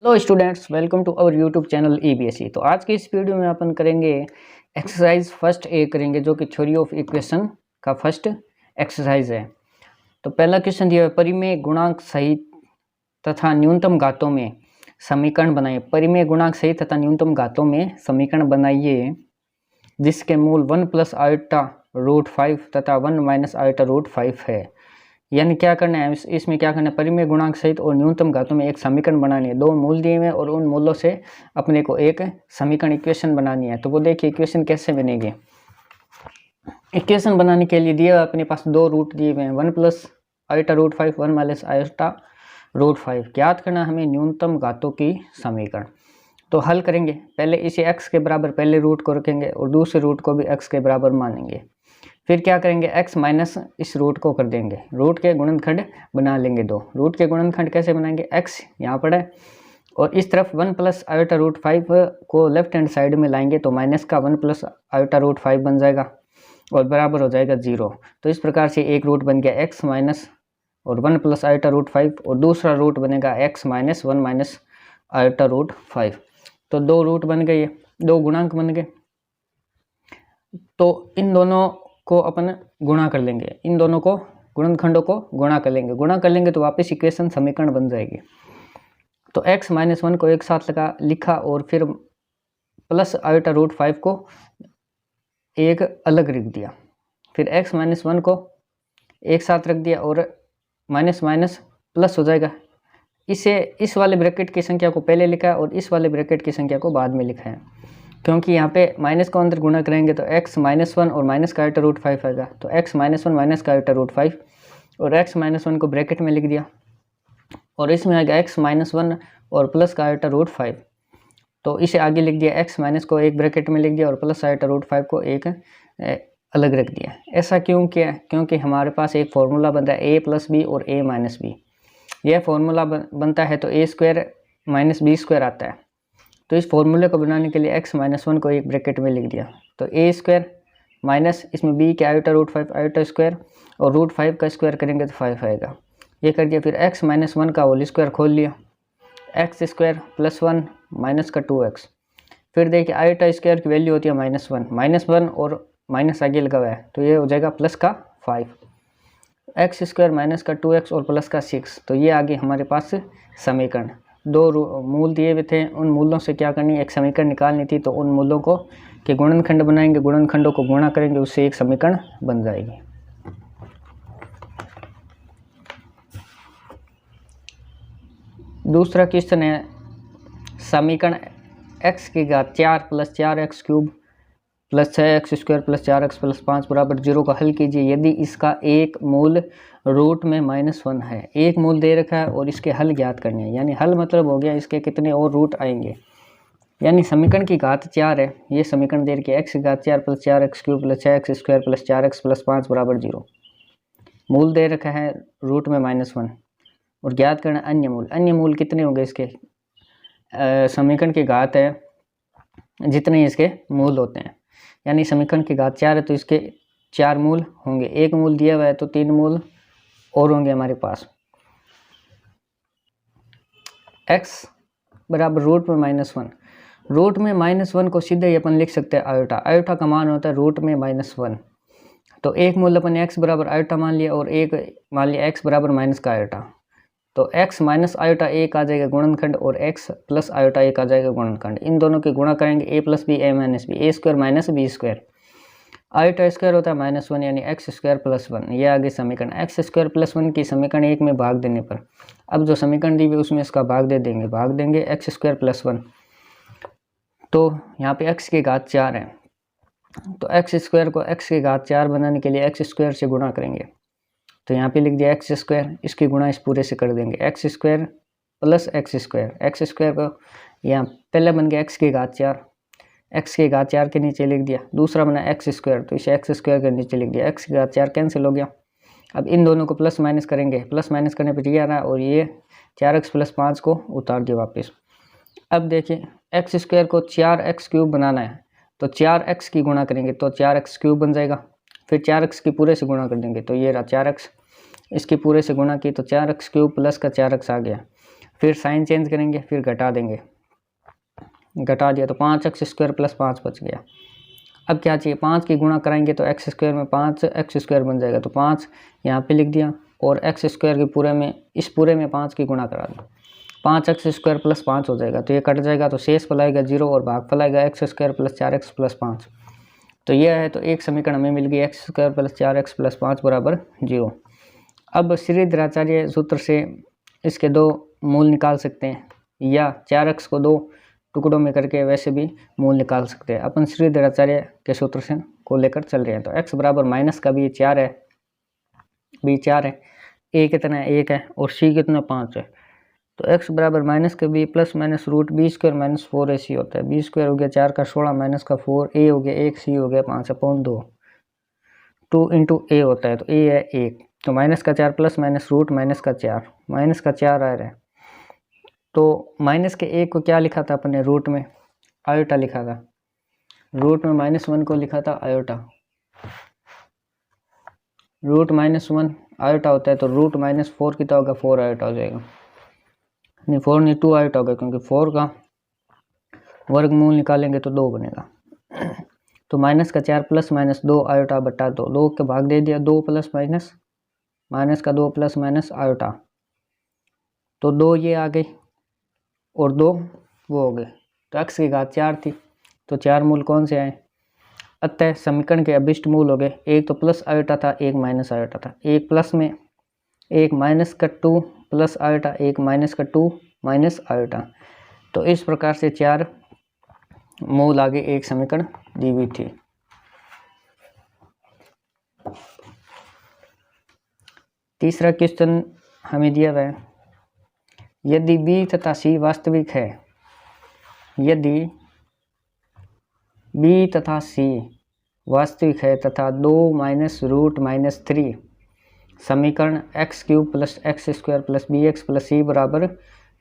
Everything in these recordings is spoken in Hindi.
Hello students, welcome to our YouTube channel EBSE. तो आज की इस वीडियो में अपन करेंगे एक्सरसाइज फर्स्ट ए करेंगे, जो कि थ्योरी ऑफ इक्वेशन का फर्स्ट एक्सरसाइज है। तो पहला क्वेश्चन दिया है, परिमेय गुणांक सहित तथा न्यूनतम घातों में समीकरण बनाइए। परिमेय गुणांक सहित तथा न्यूनतम घातों में समीकरण बनाइए जिसके मूल 1 + i√5 तथा 1 - i√5 है। यानी क्या करना है, इसमें क्या करना है, परिमेय गुणांक सहित और न्यूनतम घातों में एक समीकरण बनानी है। दो मूल दिए हुए और उन मूलों से अपने को एक समीकरण इक्वेशन बनानी है। तो वो देखिए इक्वेशन कैसे बनेगी। इक्वेशन बनाने के लिए दिया अपने पास दो रूट दिए हुए हैं, 1 + i√5 1 - i√5। ज्ञात करना हमें न्यूनतम घातों की समीकरण। तो हल करेंगे, पहले इसे x के बराबर पहले रूट को रखेंगे और दूसरे रूट को भी x के बराबर मानेंगे। फिर क्या करेंगे, x माइनस इस रूट को कर देंगे, रूट के गुणनखंड बना लेंगे। दो रूट के गुणनखंड कैसे बनाएंगे, x यहाँ पर है और इस तरफ 1 + i√5 को लेफ्ट हैंड साइड में लाएंगे तो माइनस का 1 + i√5 बन जाएगा और बराबर हो जाएगा 0। तो इस प्रकार से एक रूट बन गया x माइनस और 1 + i√5 और दूसरा रूट बनेगा x माइनस 1 - i√5। तो दो रूट बन गए, दो गुणांक बन गए। तो इन दोनों को अपन गुणा कर लेंगे, इन दोनों को गुणनखंडों को गुणा कर लेंगे। गुणा कर लेंगे तो वापस इक्वेशन समीकरण बन जाएगी। तो x - 1 को एक साथ लिखा और फिर प्लस i√5 को एक अलग रख दिया। फिर x - 1 को एक साथ रख दिया और माइनस माइनस प्लस हो जाएगा। इसे इस वाले ब्रैकेट की संख्या को पहले लिखा है और इस वाले ब्रैकेट की संख्या को बाद में लिखा है, क्योंकि यहाँ पे माइनस को अंदर गुणा करेंगे तो x - 1 और माइनस का i√5 आएगा। तो x - 1 माइनस का i√5 और x - 1 को ब्रैकेट में लिख दिया और इसमें आएगा x - 1 और प्लस का i√5। तो इसे आगे लिख दिया, x माइनस को एक ब्रैकेट में लिख दिया और प्लस i√5 को एक अलग रख दिया। ऐसा क्यों किया, क्योंकि हमारे पास एक फॉर्मूला बनता है a + b और a - b। यह फॉर्मूला बनता है तो a² - b² आता है। तो इस फॉर्मूले को बनाने के लिए x - 1 को एक ब्रैकेट में लिख दिया तो a² माइनस इसमें b के i√5 और √5 का स्क्वायर करेंगे तो 5 आएगा। ये कर दिया। फिर x - 1 का होल स्क्वायर खोल लिया, x² + 1 माइनस का 2x। फिर देखिए i² की वैल्यू होती है -1 और माइनस आगे लगा हुआ है तो ये हो जाएगा प्लस का 5, x² माइनस का 2x और प्लस का 6। तो ये आगे हमारे पास समीकरण। दो मूल दिए हुए थे, उन मूलों से क्या करनी, एक समीकरण निकालनी थी। तो उन मूलों को के गुणनखंड बनाएंगे, गुणनखंडों को गुणा करेंगे, उससे एक समीकरण बन जाएगी। दूसरा क्वेश्चन है, समीकरण x की घात 4 + 4x³ + 6x² + 4x + 5 = 0 का हल कीजिए यदि इसका एक मूल रूट में -1 है। एक मूल दे रखा है और इसके हल ज्ञात करने हैं, यानी हल मतलब हो गया इसके कितने और रूट आएंगे। यानी समीकरण की घात 4 है, ये समीकरण दे रखी है, x की घात 4 + 4x³ + 6x² + 4x + 5 = 0। मूल दे रखा है रूट में -1 और ज्ञात करना अन्य मूल। अन्य मूल कितने होंगे इसके, समीकरण की घात है जितने इसके मूल होते हैं। यानी समीकरण की घात 4 है तो इसके 4 मूल होंगे। एक मूल दिया हुआ है तो 3 मूल और होंगे हमारे पास। x बराबर रूट में -1, रूट में -1 को सीधे ही अपन लिख सकते हैं आयोटा। आयोटा का मान होता है रूट में -1। तो एक मूल अपन x बराबर आयोटा मान लिया और एक मान लिया x बराबर माइनस का आयोटा। तो x माइनस आयोटा एक आ जाएगा गुणनखंड और x प्लस आयोटा एक आ जाएगा गुणनखंड। इन दोनों के गुणा करेंगे, a + b a - b, a² - b²। Iota square होता है -1 यानी x² + 1। ये आगे समीकरण x² + 1 की समीकरण 1 में भाग देने पर, अब जो समीकरण दी हुई उसमें इसका भाग दे देंगे, भाग देंगे x² + 1। तो यहाँ पे x की घात 4 है तो x² को x की घात 4 बनाने के लिए x² से गुणा करेंगे। तो यहाँ पे लिख दिया x², इसकी गुणा इस पूरे से कर देंगे, x² + x² को यहाँ पहले बन गया x की घात 4, x की घात 4 के नीचे लिख दिया। दूसरा बना x² तो इसे x² के नीचे लिख दिया, x की घात 4 कैंसिल हो गया। अब इन दोनों को प्लस माइनस करेंगे, प्लस माइनस करने पर ये आ रहा है और ये 4x + 5 को उतार दिया वापस। अब देखिए x² को 4x³ बनाना है तो 4x की गुणा करेंगे तो 4x³ बन जाएगा। फिर 4x की पूरे से गुणा कर देंगे तो ये रहा 4x, इसकी पूरे से गुणा की तो 4x³ प्लस का 4x आ गया। फिर साइन चेंज करेंगे, फिर घटा देंगे, घटा दिया तो 5x² + 5 बच गया। अब क्या चाहिए, 5 की गुणा कराएंगे तो x² में 5x² बन जाएगा, तो 5 यहाँ पे लिख दिया और x² के पूरे में, इस पूरे में 5 की गुणा करा दी, 5x² + 5 हो जाएगा। तो ये कट जाएगा तो शेष फलाएगा 0 और भागफल आएगा x² + 4x + 5। तो यह है, तो एक समीकरण हमें मिल गई x² + 4x + 5 = 0। अब श्रीधराचार्य सूत्र से इसके दो मूल निकाल सकते हैं, या 4x को 2 टुकड़ों में करके वैसे भी मूल निकाल सकते हैं। अपन श्रीधराचार्य के सूत्र से को लेकर चल रहे हैं। तो x बराबर माइनस का भी 4 है, b 4 है, a कितना है 1 है और c कितना 5 है। तो x बराबर माइनस का b plus minus root b² - 4ac होता है। b² हो गया 4 का 16 माइनस का 4, a हो गया 1, c हो गया 5/2, 2 × a होता है, तो a है 1। तो माइनस का 4 प्लस माइनस रूट माइनस का 4, माइनस का 4 आ रहा है। तो माइनस के 1 को क्या लिखा था अपने रूट में, आयोटा लिखा था, रूट में -1 को लिखा था आयोटा, रूट -1 आयोटा होता है। तो रूट -4 कितना होगा, 4 आयोटा हो जाएगा, नहीं 4 नहीं 2 आयोटा होगा, क्योंकि 4 का वर्गमूल निकालेंगे तो 2 बनेगा। तो माइनस का 4 प्लस माइनस 2 आयोटा बटा 2, 2 के भाग दे दिया, 2 प्लस माइनस, माइनस का 2 प्लस माइनस आयोटा, तो 2 ये आ गई और 2 वो हो गए। तो x की घात 4 थी, तो 4 मूल कौन से आए, अतः समीकरण के अभिष्ट मूल हो गए। एक तो प्लस आयोटा था, एक माइनस आयोटा था, एक प्लस में, एक माइनस का 2 प्लस आयोटा, एक माइनस का 2 माइनस आयोटा। तो इस प्रकार से 4 मूल आगे एक समीकरण दी हुई थी। तीसरा क्वेश्चन हमें दिया हुआ है, यदि b तथा c वास्तविक है, यदि b तथा c वास्तविक है तथा 2 - रूट -3 समीकरण x³ + x² + bx + c =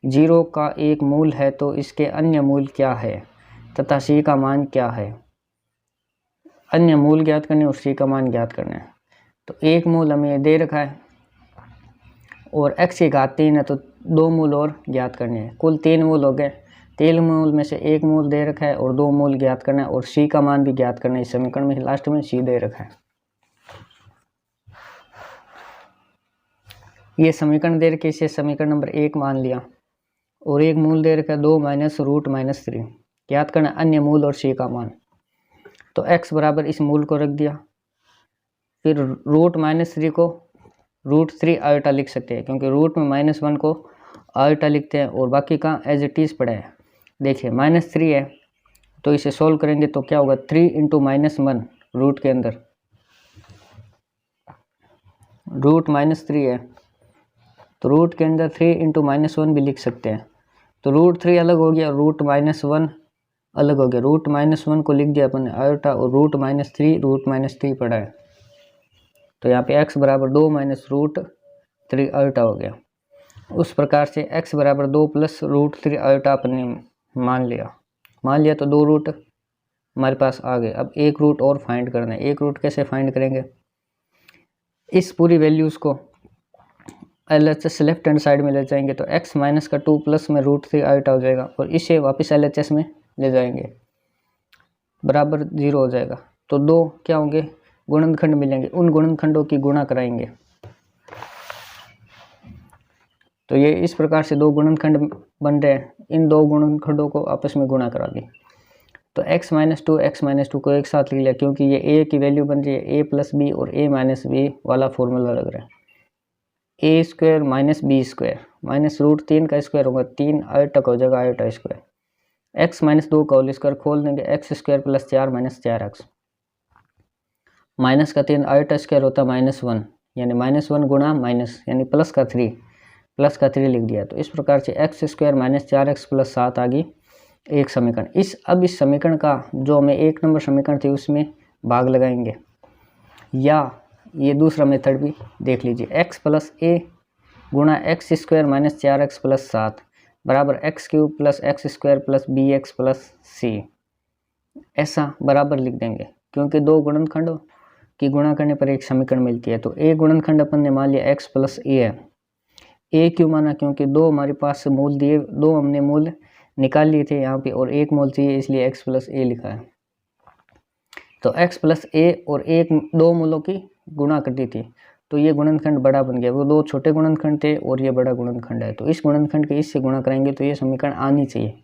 0 का एक मूल है, तो इसके अन्य मूल क्या है तथा c का मान क्या है। अन्य मूल ज्ञात करने और c का मान ज्ञात करना है। तो एक मूल हमें दे रखा है और x की घात 3 है, तो 2 मूल और ज्ञात करने हैं, कुल 3 मूल हो गए। 3 मूल में से एक मूल दे रखा है और 2 मूल ज्ञात करना है, और c का मान भी ज्ञात करना है। इस समीकरण में लास्ट में c दे रखा है। ये समीकरण दे रखे, इसे समीकरण नंबर 1 मान लिया, और एक मूल दे रखा है 2 - रूट -3, ज्ञात करना अन्य मूल और c का मान। तो x बराबर इस मूल को रख दिया, फिर रूट -3 को √3 आयोटा लिख सकते हैं, क्योंकि रूट में -1 को आयोटा लिखते हैं और बाकी का एज इट इज़ पड़ा है। देखिए -3 है, तो इसे सोल्व करेंगे तो क्या होगा, 3 × -1 रूट के अंदर, रूट -3 है तो रूट के अंदर 3 × -1 भी लिख सकते हैं। तो √3 अलग हो गया, रूट -1 अलग हो गया, रूट -1 को लिख दिया अपन ने आयोटा, और रूट -3 पड़ा है। तो यहाँ पे x बराबर 2 - √3 आयोटा हो गया। उस प्रकार से x बराबर 2 + √3 आयोटा अपने मान लिया तो 2 रूट हमारे पास आ गए। अब एक रूट और फाइंड करना है। एक रूट कैसे फाइंड करेंगे, इस पूरी वैल्यूज़ को LHS लेफ्ट हैंड साइड में ले जाएंगे, तो x माइनस का 2 प्लस में √3 आयोटा हो जाएगा, और इसे वापस LHS में ले जाएंगे, बराबर 0 हो जाएगा। तो 2 क्या होंगे, गुणनखंड मिलेंगे, उन गुणनखंडों की गुणा कराएंगे। तो ये इस प्रकार से 2 गुणनखंड बन रहे हैं, इन 2 गुणनखंडों को आपस में गुणा करा दी। तो x - 2 को एक साथ लिख लिया, क्योंकि ये a की वैल्यू बन रही है a + b, और a - b वाला फॉर्मूला लग रहा है, a² - b² -√3 का स्क्वायर होगा 3 आयोटा का हो जाएगा आयोटा स्क्वायर, x - 2 का होल स्क्वायर खोल देंगे, x² + 4 - 4x, माइनस का 3 आयोटा स्क्वायर होता है -1, यानी -1 गुणा माइनस यानी प्लस का 3 लिख दिया। तो इस प्रकार से x² - 4x + 7 आ गई एक समीकरण। अब इस समीकरण का जो हमें 1 नंबर समीकरण थी उसमें भाग लगाएंगे, या ये दूसरा मेथड भी देख लीजिए, x + a गुणा x² - 4x + 7 बराबर x³ + x² + bx + c, ऐसा बराबर लिख देंगे, क्योंकि 2 गुणनखंडों की गुणा करने पर एक समीकरण मिलती है। तो एक गुणनखंड अपन ने मान लिया x + a है, ए क्यों माना, क्योंकि दो हमारे पास मूल दिए, दो हमने मूल निकाल लिए थे यहाँ पे और एक मूल चाहिए, इसलिए x प्लस ए लिखा है। तो x प्लस ए और एक दो मूलों की गुणा कर दी थी, तो ये गुणनखंड बड़ा बन गया। वो दो छोटे गुणनखंड थे और ये बड़ा गुणनखंड है, तो इस गुणनखंड के इससे गुणा करेंगे तो ये समीकरण आनी चाहिए,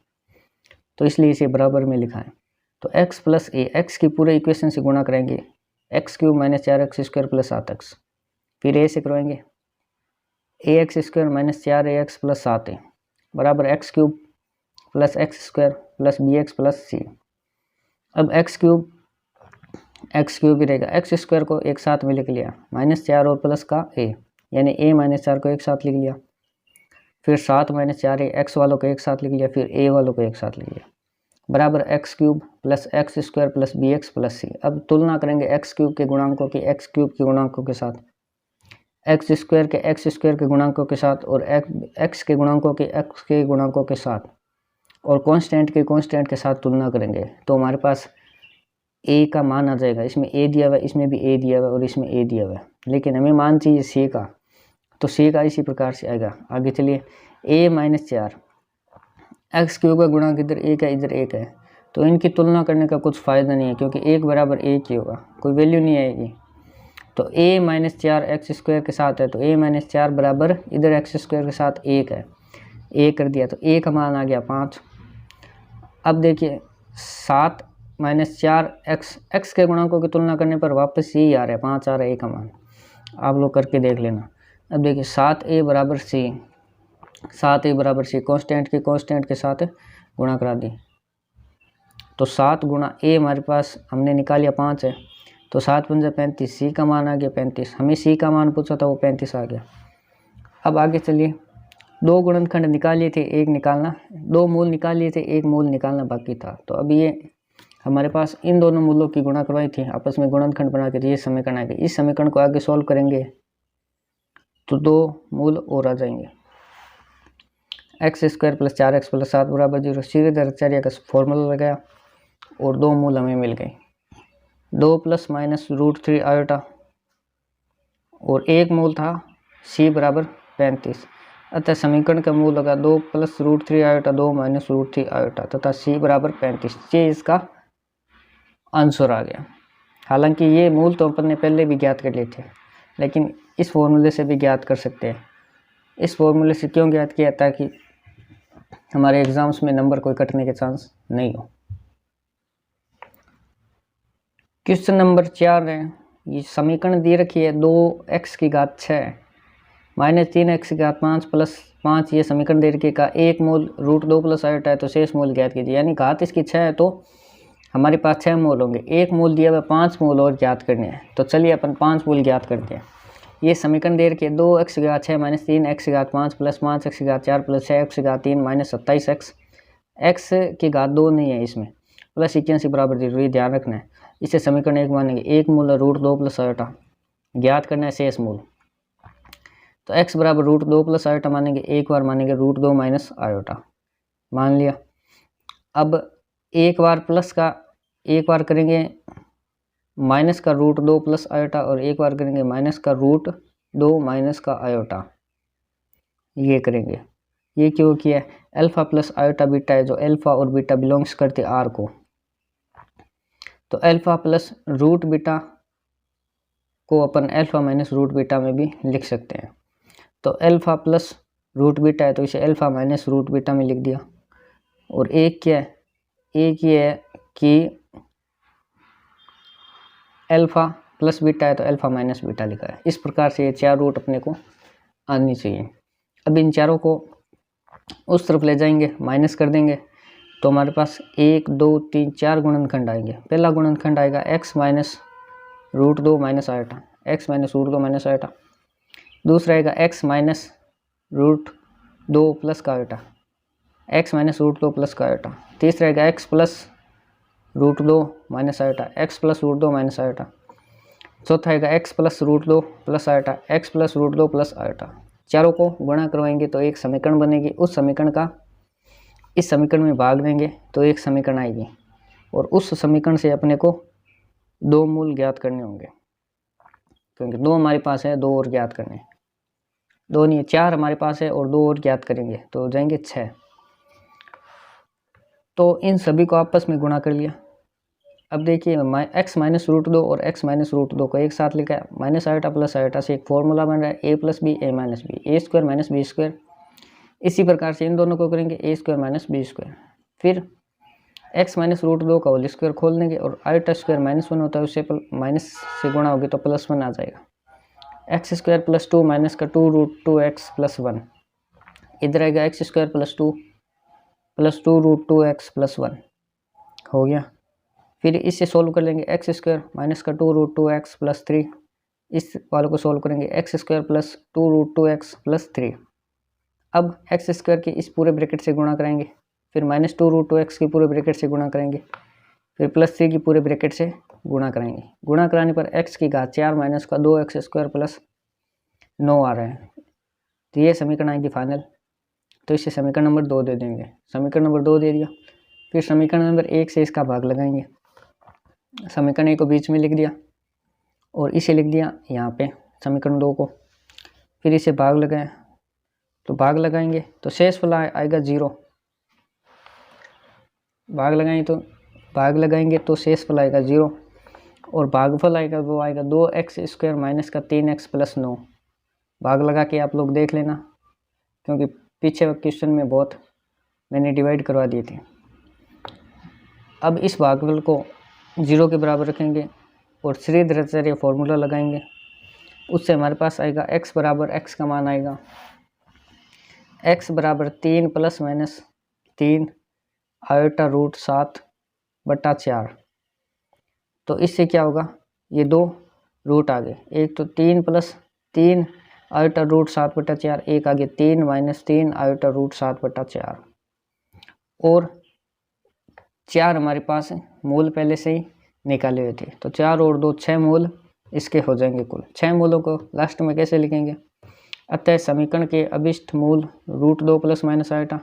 तो इसलिए इसे बराबर में लिखा है। तो x प्लस ए, एक्स की पूरे इक्वेशन से गुणा करेंगे, x cube minus 4x² plus 7x, फिर ए से करवाएंगे, ax² माइनस 4ax प्लस 7 बराबर x cube plus x² plus bx plus c। अब एक्स क्यूब ही रहेगा, x² को एक साथ में लिख लिया, -4 और प्लस का a, यानी a माइनस 4 को एक साथ लिख लिया, फिर 7 माइनस 4a x वालों को एक साथ लिख लिया, फिर a वालों को एक साथ लिख लिया, बराबर x cube plus x² plus bx plus c। अब तुलना करेंगे x क्यूब के गुणांकों की x क्यूब के गुणांकों के साथ, x² के गुणांकों के साथ, और x के गुणांकों के x के गुणांकों के साथ, और कांस्टेंट के साथ तुलना करेंगे, तो हमारे पास a का मान आ जाएगा। इसमें a दिया हुआ है, इसमें भी a दिया हुआ है और इसमें a दिया हुआ है, लेकिन हमें मान चाहिए c का, तो c का इसी प्रकार से आएगा। आगे चलिए, a माइनस 4, एक्स क्यूब का गुणांक इधर एक है, इधर एक है, तो इनकी तुलना करने का कुछ फ़ायदा नहीं है, क्योंकि एक बराबर एक ही होगा, कोई वैल्यू नहीं आएगी। तो a माइनस 4 x² के साथ है, तो a माइनस 4 बराबर इधर x² के साथ 1 है, a कर दिया, तो a का मान आ गया 5। अब देखिए 7 माइनस 4 x के गुणांकों की तुलना करने पर वापस यही आ रहा है, 5 आ रहा है a का मान, आप लोग करके देख लेना। अब देखिए 7a बराबर c, 7a बराबर c, कांस्टेंट के साथ गुणा करा दी, तो 7 गुणा a हमारे पास हमने निकाल लिया 5 है, तो 7 पंजा 35, c का मान आ गया 35, हमें c का मान पूछा था, वो 35 आ गया। अब आगे चलिए, दो गुणनखंड निकाल लिए थे, एक निकालना, दो मूल निकाल लिए थे, एक मूल निकालना बाकी था। तो अभी ये हमारे पास इन दोनों मूलों की गुणा करवाई थी, आपस में गुणनखंड बना के ये समीकरण आ गया। इस समीकरण को आगे सॉल्व करेंगे तो दो मूल और आ जाएंगे, x² प्लस 4x प्लस 7 बराबर 0, सीधे दरचार्य का फॉर्मूला लगाया और दो मूल हमें मिल गए, 2 प्लस माइनस √3 आयोटा, और एक मूल था c बराबर 35, अतः समीकरण का मूल लगा 2 प्लस √3 आयोटा, 2 माइनस √3 आयोटा, तथा c बराबर 35, ये इसका आंसर आ गया। हालांकि ये मूल तो अपन ने पहले भी ज्ञात कर लिए थे, लेकिन इस फॉर्मूले से भी ज्ञात कर सकते हैं। इस फॉर्मूले से क्यों ज्ञात किया, ताकि हमारे एग्जाम्स में नंबर कोई कटने के चांस नहीं हो। क्वेश्चन नंबर 4 है, ये समीकरण दी रखी है 2x की घात 6 माइनस 3x की घात 5 प्लस 5, ये समीकरण दे रखी का एक मूल √2 प्लस आयोटा है, तो शेष मूल ज्ञात कीजिए। यानी घात इसकी 6 है, तो हमारे पास 6 मूल होंगे, एक मूल दिया हुआ 5 मूल और ज्ञात करने हैं, तो चलिए अपन 5 मूल ज्ञात करते हैं। ये समीकरण दे रखी है 2x की घात 6 माइनस 3x की घात 5 प्लस 5x की घात 4 प्लस 6x की घात 3 माइनस 27x, x की घात 2 नहीं है इसमें, प्लस 81 बराबर 0, ये ध्यान रखना है। इसे समीकरण 1 मानेंगे, एक मूल √2 प्लस आयोटा, ज्ञात करना है शेष मूल, तो x बराबर √2 प्लस आयोटा मानेंगे, एक बार मानेंगे √2 माइनस आयोटा, मान लिया। अब एक बार प्लस का, एक बार करेंगे माइनस का √2 प्लस आयोटा, और एक बार करेंगे माइनस का √2 माइनस का आयोटा, ये करेंगे। ये क्यों किया, अल्फा प्लस आयोटा बीटा है, जो अल्फा और बीटा बिलोंग्स करते आर को, तो अल्फा प्लस रूट बीटा को अपन अल्फा माइनस रूट बीटा में भी लिख सकते हैं। तो अल्फा प्लस रूट बीटा है, तो इसे अल्फा माइनस रूट बीटा में लिख दिया। और एक क्या है, एक ये है कि अल्फा प्लस बीटा है, तो अल्फा माइनस बीटा लिखा है। इस प्रकार से ये 4 रूट अपने को आनी चाहिए। अब इन चारों को उस तरफ ले जाएंगे, माइनस कर देंगे, तो हमारे पास 1 2 3 4 गुणनखंड आएंगे। पहला गुणनखंड आएगा x minus √2 minus iota, x minus √2 minus iota. दूसरा आएगा x माइनस √2 प्लस का आयोटा, x माइनस √2 प्लस का आयोटा। तीसरा आएगा x plus √2 minus iota, x plus √2 minus iota. चौथा आएगा x plus √2 plus iota, x plus √2 plus iota. चारों को गुणा करवाएंगे तो एक समीकरण बनेगी, उस समीकरण का इस समीकरण में भाग देंगे तो एक समीकरण आएगी, और उस समीकरण से अपने को दो मूल ज्ञात करने होंगे, क्योंकि दो हमारे पास है, दो और ज्ञात करने। 2 नहीं है, 4 हमारे पास है और 2 और ज्ञात करेंगे तो हो जाएंगे 6। तो इन सभी को आपस में गुणा कर लिया। अब देखिए x माइनस रूट 2 और x माइनस रूट 2 को एक साथ लिखा है, माइनस आयोटा प्लस आयोटा से एक फॉर्मूला बन रहा है a plus B A minus B, A square minus B square. इसी प्रकार से इन दोनों को करेंगे A square minus B square. फिर x माइनस रूट 2 का होल स्क्वायर खोल देंगे और आयोटा स्क्वायर -1 होता है, उससे माइनस से गुणा होगी तो +1 आ जाएगा। एक्स स्क्वायर प्लस 2 माइनस का 2 रूट 2x प्लस 1, इधर आएगा X square plus 2 root 2x plus 1 हो गया। फिर इससे सोल्व कर लेंगे एक्स स्क्वायर माइनस का 2 रूट 2x प्लस 3, इस वाले को सोल्व करेंगे X square plus 2 root 2x plus 3। अब एक्स स्क्वायर की इस पूरे ब्रैकेट से गुणा कराएंगे, फिर माइनस 2 रूट 2x की पूरे ब्रैकेट से गुणा करेंगे, फिर प्लस 3 की पूरे ब्रैकेट से गुणा कराएंगे। गुणा कराने पर x की घात 4 माइनस का 2x स्क्वायर प्लस 9 आ रहा है। तो ये समीकरण आएगी फाइनल, तो इसे समीकरण नंबर 2 दे देंगे। समीकरण नंबर 2 दे दिया। फिर समीकरण नंबर 1 से इसका भाग लगाएंगे। समीकरण 1 को बीच में लिख दिया और इसे लिख दिया यहाँ पे समीकरण 2 को। फिर इसे भाग लगाएं, तो भाग लगाएंगे तो शेष फल आएगा 0। भाग लगाएंगे तो शेष फल आएगा 0 और भागफल आएगा वो आएगा 2x स्क्वायर माइनस का 3x प्लस 9। भाग लगा के आप लोग देख लेना, क्योंकि पीछे क्वेश्चन में बहुत मैंने डिवाइड करवा दिए थे। अब इस भागफल को 0 के बराबर रखेंगे और श्रीधराचार्य फॉर्मूला लगाएंगे। उससे हमारे पास आएगा x बराबर x का मान आएगा x बराबर 3 प्लस माइनस 3 आयोटा रूट 7/4। तो इससे क्या होगा, ये 2 रूट आ गए, एक तो 3 प्लस 3 आयोटा रूट 7/4, एक आगे 3 माइनस 3 आयोटा रूट 7/4 और 4 हमारे पास मूल पहले से ही निकाले हुए थे, तो 4 और 2 6 मूल इसके हो जाएंगे कुल। 6 मूलों को लास्ट में कैसे लिखेंगे, अतः समीकरण के अभिष्ट मूल root 2 plus minus iota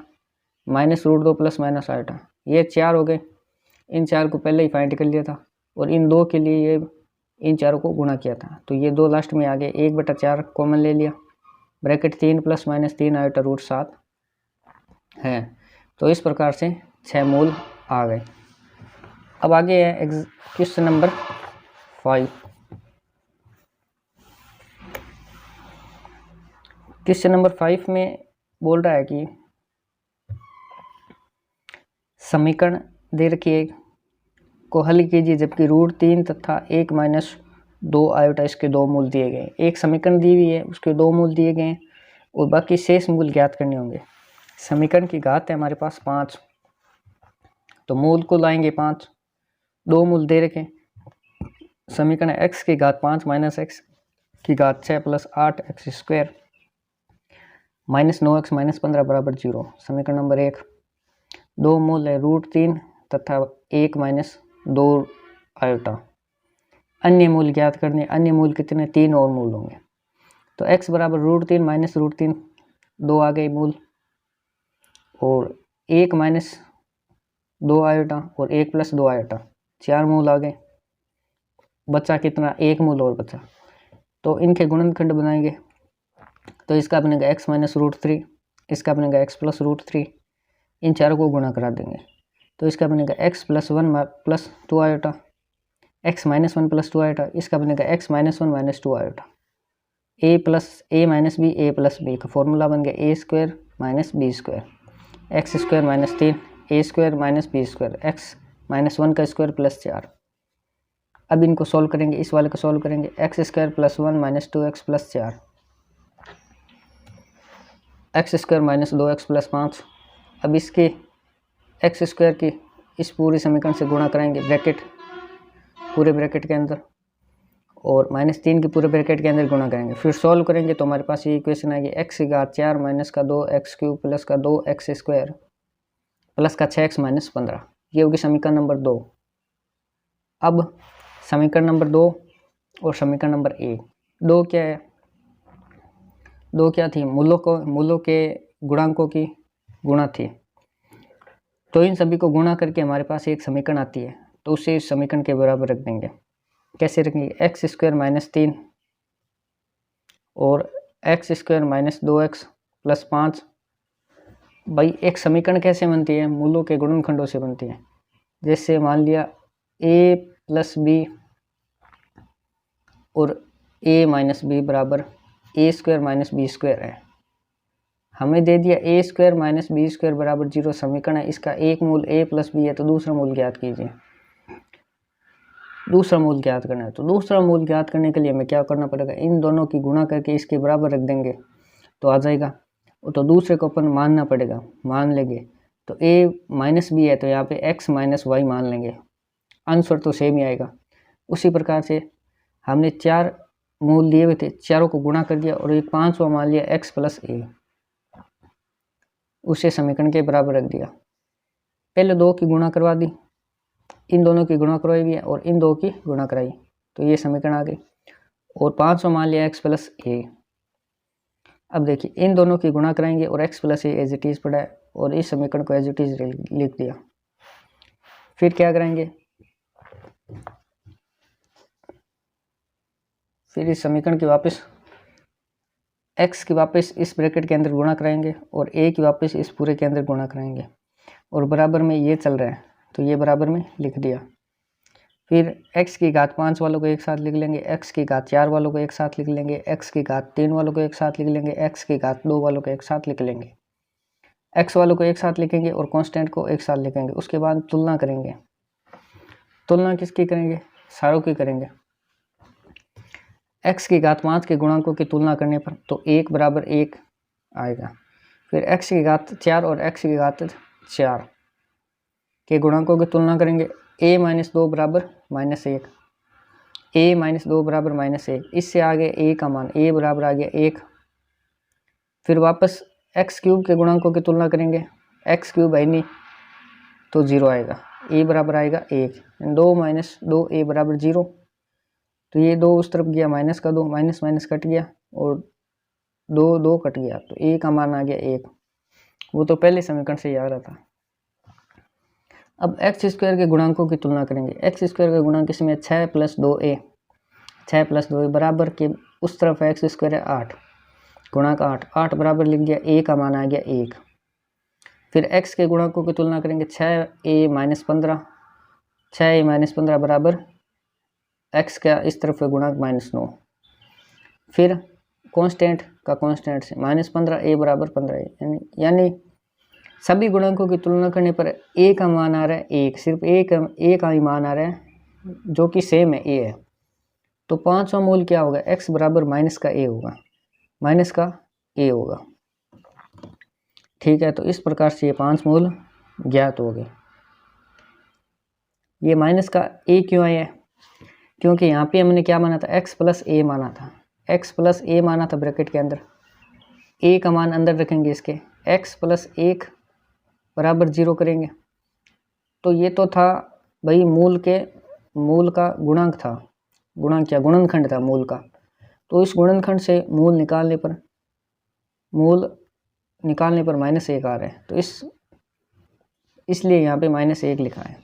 minus root 2 plus minus iota, ये 4 हो गए। इन 4 को पहले ही फाइंड कर लिया था और इन 2 के लिए ये इन 4 को गुणा किया था, तो ये 2 लास्ट में आ गए। 1/4 कॉमन ले लिया, bracket 3 plus minus 3 iota root 7 है। तो इस प्रकार से 6 मूल आ गए। अब आगे है क्वेश्चन नंबर 5। क्वेश्चन नंबर 5 में बोल रहा है कि समीकरण दे रखी है को हल कीजिए जबकि रूट 3 तथा 1 माइनस 2 आयोटा इसके 2 मूल दिए गए। एक समीकरण दी हुई है, उसके 2 मूल दिए गए हैं और बाकी शेष मूल ज्ञात करने होंगे। समीकरण की घात है हमारे पास 5, तो मूल को लाएंगे 5, 2 मूल दे रखे। समीकरण x की घात 5 माइनस x की घात 6 plus 8x square minus 9x minus 15 बराबर 0। समीकरण नंबर 1, 2 मूल है रूट 3 तथा 1 माइनस 2 आयोटा। अन्य मूल ज्ञात करने, अन्य मूल कितने, 3 और मूल होंगे। तो x बराबर रूट 3 माइनस रूट 3 2 आ गए मूल और 1 माइनस 2 आयोटा और 1 प्लस 2 आयोटा 4 मूल आ गए। बचा कितना, 1 मूल और बचा, तो इनके गुणनखंड बनाएंगे। तो इसका बनेगा x माइनस रूट 3, इसका बनेगा x प्लस रूट 3, इन चारों को गुणा करा देंगे। तो इसका बनेगा x plus 1 plus 2 iota, x minus 1 plus 2 iota, इसका बनेगा x minus 1 minus 2 iota. a plus a minus b, a plus b का फॉर्मूला बन गया a square minus B square, X square minus 3 a square minus B square, x minus 1 का स्क्वायर प्लस 4। अब इनको सॉल्व करेंगे, इस वाले को सॉल्व करेंगे, X square plus 1 minus 2x plus 4, x square minus 2x plus 5। अब इसके एक्स स्क्वायर की इस पूरी समीकरण से गुणा कराएंगे ब्रैकेट, पूरे ब्रैकेट के अंदर, और माइनस 3 की पूरे ब्रैकेट के अंदर गुणा करेंगे। फिर सॉल्व करेंगे तो हमारे पास ये इक्वेशन आएगी x की घात 4 माइनस का 2x क्यूब प्लस का 2x स्क्वायर प्लस का 6x माइनस 15। ये होगी समीकरण नंबर 2। अब समीकरण नंबर 2 और समीकरण नंबर 1, 2 क्या है, 2 क्या थी, मूलों के गुणांकों की गुणा थी। तो इन सभी को गुणा करके हमारे पास एक समीकरण आती है, तो उसे इस समीकरण के बराबर रख देंगे। कैसे रखेंगे, एक्स स्क्वायर माइनस 3 और x square minus 2x plus 5। भाई एक समीकरण कैसे बनती है? मूलों के गुणनखंडों से बनती है। जैसे मान लिया a प्लस बी और a माइनस बी बराबर a square minus B square है। हमें दे दिया a square minus B square बराबर 0 समीकरण है। इसका एक मूल a प्लस बी है, तो दूसरा मूल ज्ञात कीजिए। दूसरा मूल ज्ञात करना है, तो दूसरा मूल ज्ञात करने के लिए हमें क्या करना पड़ेगा? इन दोनों की गुणा करके इसके बराबर रख देंगे तो आ जाएगा। तो दूसरे को अपन मानना पड़ेगा, मान लेंगे। तो a माइनस बी है तो यहाँ पे x माइनस वाई मान लेंगे, आंसर तो सेम ही आएगा। उसी प्रकार से हमने 4 मूल लिए हुए थे, चारों को गुणा कर दिया और एक 5वां मान लिया x प्लस a, उसे समीकरण के बराबर रख दिया। पहले 2 की गुणा करवा दी, इन दोनों की गुणा करवाई भी है और इन 2 की गुणा कराई, तो ये समीकरण आ गई। और 5वां मान लिया x प्लस a। अब देखिए इन दोनों की गुणा कराएंगे और x plus a as it is पड़ा है और इस समीकरण को एज इट इज़ लिख दिया। फिर क्या करेंगे? फिर इस समीकरण की वापस x की वापस इस ब्रैकेट के अंदर गुणा कराएंगे और a की वापस इस पूरे के अंदर गुणा कराएंगे और बराबर में ये चल रहा है तो ये बराबर में लिख दिया। फिर x की घात 5 वालों को एक साथ लिख लेंगे, x की घात 4 वालों को एक साथ लिख लेंगे, x की घात 3 वालों को एक साथ लिख लेंगे, x की घात 2 वालों को एक साथ लिख लेंगे। x वालों को एक साथ लिखेंगे और कांस्टेंट को एक साथ लिखेंगे। उसके बाद तुलना करेंगे। तुलना किसकी करेंगे? सारों की करेंगे। x की घात 5 के गुणांकों की तुलना करने पर तो 1 बराबर 1 आएगा। फिर x की घात 4 और x की घात 4 के गुणांकों की तुलना करेंगे। a माइनस 2 बराबर माइनस 1, a माइनस 2 बराबर माइनस 1। इससे आगे a का मान a बराबर आ गया 1। फिर वापस x क्यूब के गुणांकों की तुलना करेंगे। x क्यूब है नहीं तो 0 आएगा, a बराबर आएगा 1। 2 माइनस 2 a बराबर 0, तो ये 2 उस तरफ गया, माइनस का 2, माइनस माइनस कट गया और 2 कट गया, तो a का मान आ गया 1। वो तो पहले समीकरण से ही आ रहा था। अब एक्स स्क्वायर के गुणांकों की तुलना करेंगे। एक्स स्क्वायर का गुणांक इसमें 6 प्लस 2a, 6 प्लस 2a बराबर के उस तरफ एक्स स्क्वायर है 8, गुणांक 8 बराबर लिख दिया, a का मान आ गया 1। फिर x के गुणांकों की तुलना करेंगे। 6a माइनस 15, 6a माइनस 15 बराबर x का इस तरफ है गुणांक -9। फिर कांस्टेंट का कांस्टेंट से -15 a बराबर 15, यानी सभी गुणांकों की तुलना करने पर a का मान आ रहा है 1, सिर्फ a का ही मान आ रहा है जो कि सेम है, a है। तो 5वां मूल क्या होगा? x बराबर माइनस का a होगा, माइनस का a होगा। ठीक है, तो इस प्रकार से ये 5 मूल ज्ञात हो गए। ये माइनस का a क्यों आया है? क्योंकि यहाँ पे हमने क्या माना था? x प्लस a माना था, x प्लस a माना था ब्रैकेट के अंदर। a का मान अंदर रखेंगे इसके, x प्लस 1 बराबर 0 करेंगे। तो ये तो था भाई मूल का गुणांक था, गुणांक क्या? गुणनखंड था मूल का। तो इस गुणनखंड से मूल निकालने पर -1 आ रहा है, तो इसलिए यहाँ पे -1 लिखा है।